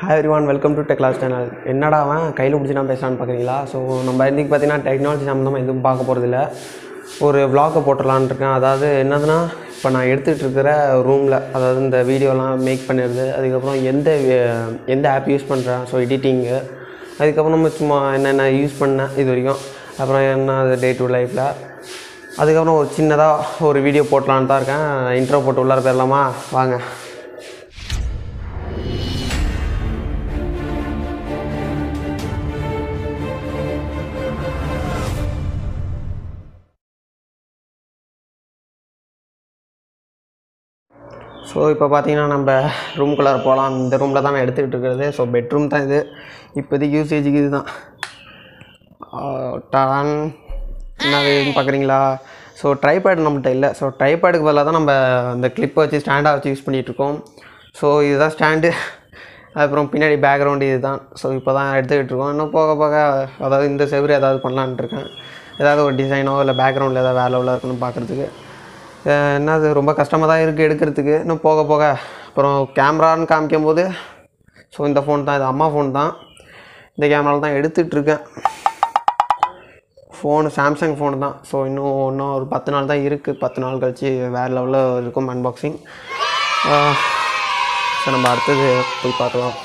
Hi everyone, welcome to Tech Class channel. என்னடா அவன் கையில் பிடிச்சி நான் பேசலான்னு பார்க்குறீங்களா? ஸோ நம்ம இன்றைக்கி பார்த்தீங்கன்னா டெக்னாலஜி சம்மந்தமாக எதுவும் பார்க்க போகிறதில்ல. ஒரு vlog போட்டுடலான்னு இருக்கேன். அதாவது என்னதுன்னா, இப்போ நான் எடுத்துகிட்டு இருக்கிற ரூமில், அதாவது இந்த வீடியோலாம் மேக் பண்ணிடுது, அதுக்கப்புறம் எந்த ஆப் யூஸ் பண்ணுறேன், ஸோ எடிட்டிங்கு, அதுக்கப்புறம் சும்மா என்னென்ன யூஸ் பண்ணேன் இது வரைக்கும், அப்புறம் என்ன அது டே டு லைஃப்பில், அதுக்கப்புறம் ஒரு சின்னதாக ஒரு வீடியோ போட்டலான்னு தான் இருக்கேன். இன்ட்ரோ போட்டு உள்ளார போயிடலாமா? வாங்க. ஸோ இப்போ பார்த்தீங்கன்னா நம்ம ரூம்குள்ளார போகலாம். இந்த ரூமில் தான் நான் எடுத்துக்கிட்டு இருக்கிறது. ஸோ பெட்ரூம் தான் இது. இப்போதைக்கு யூசேஜுக்கு இது தான். டான் என்னதுன்னு பார்க்குறீங்களா? ஸோ ட்ரைபேட் நம்மகிட்ட இல்லை. ஸோ ட்ரைபேடுக்கு பதிலாக தான் நம்ம அந்த கிளிப்பை வச்சு ஸ்டாண்டாக வச்சு யூஸ் பண்ணிகிட்ருக்கோம். ஸோ இதுதான் ஸ்டாண்டு. அப்புறம் பின்னாடி பேக்ரவுண்டு இது தான். ஸோ இப்போ தான் எடுத்துக்கிட்டு இருக்கோம். இன்னும் போக போக அதாவது இந்த செவரு ஏதாவது பண்ணலான்ட்டு இருக்கேன். ஏதாவது ஒரு டிசைனோ இல்லை பேக்ரவுண்டில் ஏதாவது வேலை உள்ள இருக்குன்னு பார்க்குறதுக்கு. என்னது ரொம்ப கஷ்டமாக தான் இருக்குது எடுக்கிறதுக்கு. இன்னும் போக போக அப்புறம் கேமரான்னு காமிக்கும் போது, ஸோ இந்த ஃபோன் தான், இது அம்மா ஃபோன் தான். இந்த கேமராவில் தான் எடுத்துகிட்ருக்கேன். ஃபோனு சாம்சங் ஃபோனு தான். ஸோ இன்னும் ஒரு 10 நாள் தான் இருக்குது. 10 நாள் கழிச்சு வேறு லெவலில் இருக்கும் அன்பாக்சிங். ஸோ நம்ம அடுத்தது போய் பார்க்கலாம்.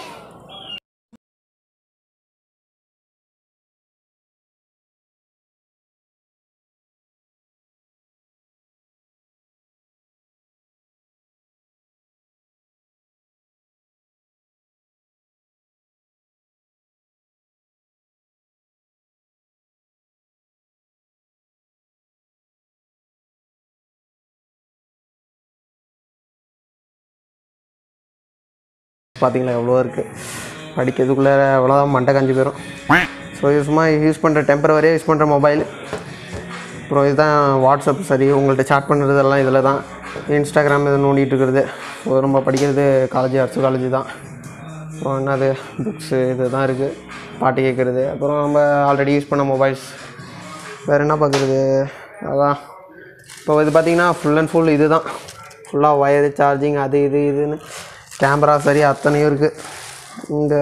பார்த்தீங்களா எவ்வளோ இருக்குது. படிக்கிறதுக்குள்ளே எவ்வளோதான் மண்டை காஞ்சி போயிடும். ஸோ இது சும்மா யூஸ் பண்ணுற டெம்பரவரியாக யூஸ் பண்ணுற மொபைல். அப்புறம் இதுதான் வாட்ஸ்அப், சரி உங்கள்கிட்ட சாட் பண்ணுறதெல்லாம் இதில் தான். இன்ஸ்டாகிராம் இதை நோண்டிகிட்டு இருக்கிறது. ஸோ நம்ம படிக்கிறது ஆர்ட்ஸ் காலேஜ் தான். அப்புறம் என்னது புக்ஸு இது தான் இருக்குது. பாட்டு கேட்குறது. அப்புறம் நம்ம ஆல்ரெடி யூஸ் பண்ண மொபைல்ஸ். வேறு என்ன பார்க்குறது, அதான் இப்போ இது பார்த்திங்கன்னா ஃபுல் அண்ட் ஃபுல் இது தான். ஃபுல்லாக ஒயரு சார்ஜிங் அது இதுன்னு கேமரா சரி அத்தனையும் இருக்குது இங்கே.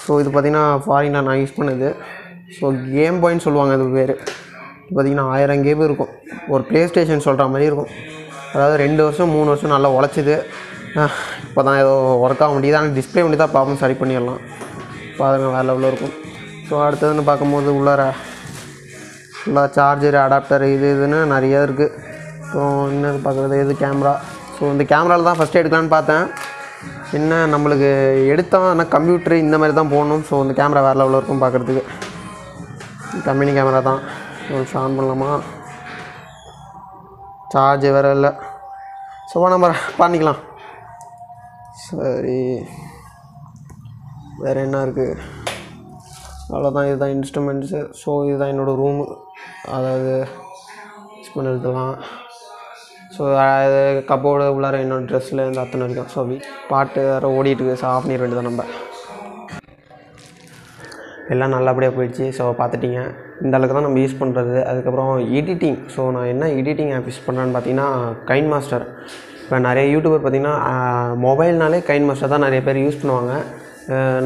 ஸோ இது பார்த்திங்கன்னா ஃபாரினில் நான் யூஸ் பண்ணது. ஸோ கேம் பாயின்னு சொல்லுவாங்க இது பேர். இது பார்த்திங்கன்னா 1000 கேம் இருக்கும். ஒரு ப்ளே ஸ்டேஷன் சொல்கிற மாதிரி இருக்கும். அதாவது 2 வருஷம் 3 வருஷம் நல்லா உழைச்சிது. இப்போ தான் ஏதோ ஒர்க் ஆக முடியுது. ஆனால் டிஸ்பிளே பண்ணி தான் ப்ராப்ளம் சரி பண்ணிடலாம். பாருங்கள் வேறு லெவலில் இருக்கும். ஸோ அடுத்ததுன்னு பார்க்கும்போது உள்ளார ஃபுல்லாக சார்ஜர் அடாப்டர் இதுன்னு நிறையா இருக்குது. அப்புறம் என்னது பார்க்குறது, இது கேமரா. ஸோ இந்த கேமராவில் தான் ஃபஸ்ட்டு எடுக்கலான்னு பார்த்தேன். என்ன நம்மளுக்கு எடுத்தோம், ஆனால் கம்ப்யூட்ரு இந்த மாதிரி தான் போகணும். ஸோ இந்த கேமரா வேறு லெவலில் இருக்கும் பார்க்குறதுக்கு. கம்பெனி கேமரா தான். ஒரு ஆன் பண்ணலாமா? சார்ஜ் வேறு இல்லை. ஸோ நம்ம பண்ணிக்கலாம். சரி வேறு என்ன இருக்குது, அவ்வளோதான். இதுதான் இன்ஸ்ட்ருமெண்ட்ஸு. ஸோ இதுதான் என்னோடய ரூமு, அதாவது யூஸ் பண்ணிருக்கலாம். ஸோ அது கப்போர்டு உள்ளார என்னோடய ட்ரெஸ்ஸில் இருந்து அத்தனை வரைக்கும். ஸோ பாட்டு வேறு ஓடிட்டுருக்கு. ஸோ ஆஃப் பண்ணிட வேண்டியது தான் நம்ம. எல்லாம் நல்லபடியாக போயிடுச்சு. ஸோ பார்த்துட்டிங்க, இந்த அளவுக்கு தான் நம்ம யூஸ் பண்ணுறது. அதுக்கப்புறம் எடிட்டிங். ஸோ நான் என்ன எடிட்டிங் ஆப் யூஸ் பண்ணுறேன்னு பார்த்தீங்கன்னா கைன் மாஸ்டர். இப்போ நிறைய யூடியூபர் பார்த்திங்கன்னா மொபைல்னாலே கைன் மாஸ்டர் தான் நிறைய பேர் யூஸ் பண்ணுவாங்க.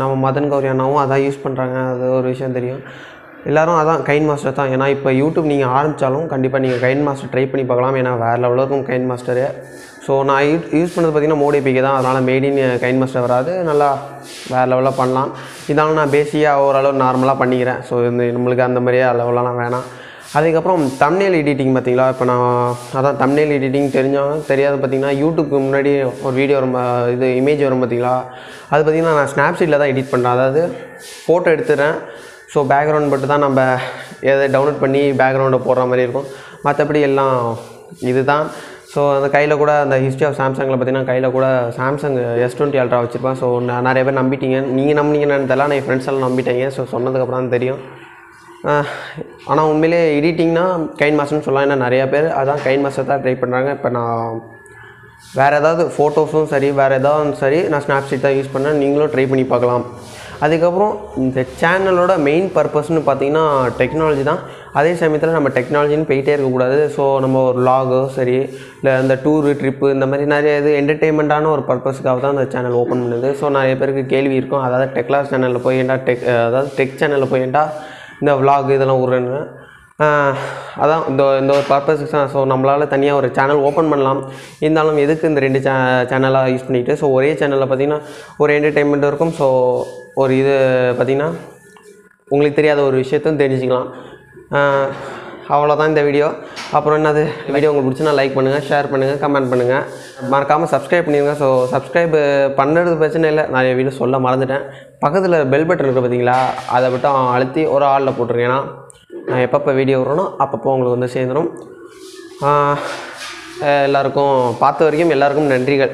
நம்ம மதன் கௌரி அண்ணாவும் அதான் யூஸ் பண்ணுறாங்க. அது ஒரு விஷயம் தெரியும். எல்லோரும் அதான் கைன் மாஸ்டர் தான். ஏன்னா இப்போ யூடியூப் நீங்கள் ஆரம்பித்தாலும் கண்டிப்பாக நீங்கள் கைன் மாஸ்டர் ட்ரை பண்ணி பார்க்கலாம். ஏன்னா வேறு லெவலில் இருக்கும் கைன் மாஸ்டரு. ஸோ நான் யூஸ் பண்ணது பார்த்திங்கன்னா மோடி பிகே தான். அதனால் மேட் இன் கைன் மாஸ்டர் வராது. நல்லா வேறு லெவலில் பண்ணலாம். இதனால நான் பேசிக்காக ஓரளவு நார்மலாக பண்ணிக்கிறேன். ஸோ இந்த நம்மளுக்கு அந்த மாதிரியே லெவலெலாம் வேணாம். அதுக்கப்புறம் தம்ப்நெயில் எடிட்டிங் பார்த்திங்களா, இப்போ நான் அதான் தம்ப்நெயில் எடிட்டிங் தெரிஞ்சவங்க தெரியாது பார்த்திங்கன்னா, யூடியூப்க்கு முன்னாடி ஒரு வீடியோ வரும், இது இமேஜ் வரும் பார்த்திங்களா, அது பார்த்திங்கன்னா நான் ஸ்னாப்சீட்டில் தான் எடிட் பண்ணுறேன். அதாவது ஃபோட்டோ எடுத்துகிறேன். ஸோ பேக்ரவுண்ட் மட்டும் தான் நம்ம எதை டவுன்லோட் பண்ணி பேக்ரவுண்டை போடுற மாதிரி இருக்கும். மற்றபடி எல்லாம் இது தான். ஸோ அந்த கையில் கூட அந்த ஹிஸ்ட்ரி ஆஃப் சாம்சங்கில் பார்த்திங்கன்னா கையில் கூட சாம்சங் S20 அல்ட்ரா வச்சுருப்பேன். ஸோ நிறைய பேர் நம்பிட்டீங்க. நீங்கள் நம்பினீங்கன்னு தெரியல, நான் என் ஃப்ரெண்ட்ஸ் எல்லாம் நம்பிட்டீங்க. ஸோ சொன்னதுக்கப்புறம் தான் தெரியும். ஆனால் உண்மையிலே எடிட்டிங்னா கைன் மாஸ்டர்னு சொல்லலாம். ஏன்னா நிறையா பேர் அதான் கைன் மாஸ்டர் தான் ட்ரை பண்ணுறாங்க. இப்போ நான் வேறு ஏதாவது ஃபோட்டோஸும் சரி வேறு ஏதாவது சரி நான் ஸ்னாப்சீட் தான் யூஸ் பண்ணேன். நீங்களும் ட்ரை பண்ணி பார்க்கலாம். அதுக்கப்புறம் இந்த சேனலோட மெயின் பர்பஸ்னு பார்த்திங்கன்னா டெக்னாலஜி தான். அதே சமயத்தில் நம்ம டெக்னாலஜின்னு போயிட்டே இருக்கக்கூடாது. ஸோ நம்ம ஒரு வ்ளாகோ சரி இல்லை இந்த டூரு ட்ரிப்பு இந்த மாதிரி நிறைய இது என்டர்டெயின்மெண்ட்டான ஒரு பர்பஸ்க்காக தான் அந்த சேனல் ஓப்பன் பண்ணுது. ஸோ நிறைய பேருக்கு கேள்வி இருக்கும், அதாவது டெக்லாஸ் சேனலில் போய் அதாவது டெக் சேனலில் போய் இந்த வ்ளாக் இதெல்லாம் விட்றேன்னு. அதான் இந்த ஒரு பர்பஸுக்கு தான். ஸோ நம்மளால் தனியாக ஒரு சேனல் ஓப்பன் பண்ணலாம். இருந்தாலும் எதுக்கு இந்த 2 சேனலாக யூஸ் பண்ணிவிட்டு, ஸோ ஒரே சேனலில் பார்த்திங்கன்னா ஒரு என்டர்டெயின்மெண்ட் இருக்கும். ஸோ ஒரு இது பார்த்திங்கன்னா உங்களுக்கு தெரியாத ஒரு விஷயத்தையும் தெரிஞ்சுக்கலாம். அவ்வளோதான் இந்த வீடியோ. அப்புறம் என்னது வீடியோ உங்களுக்கு பிடிச்சுன்னா லைக் பண்ணுங்கள், ஷேர் பண்ணுங்கள், கமெண்ட் பண்ணுங்கள், மறக்காமல் சப்ஸ்கிரைப் பண்ணிடுங்க. ஸோ சப்ஸ்கிரைப் பண்ணுறது பிரச்சனை இல்லை, நிறைய வீடியோ சொல்ல மறந்துட்டேன். பக்கத்தில் பெல் பட்டன் இருக்குது பார்த்தீங்களா, அதை மட்டும் அழுத்தி ஒரு ஆளில் போட்டுருங்க. ஏன்னா நான் எப்பப்போ வீடியோ விட்றனோ அப்பப்போ உங்களுக்கு வந்து சேர்ந்துடும். எல்லாருக்கும் பார்த்த வரைக்கும் எல்லாருக்கும் நன்றிகள்.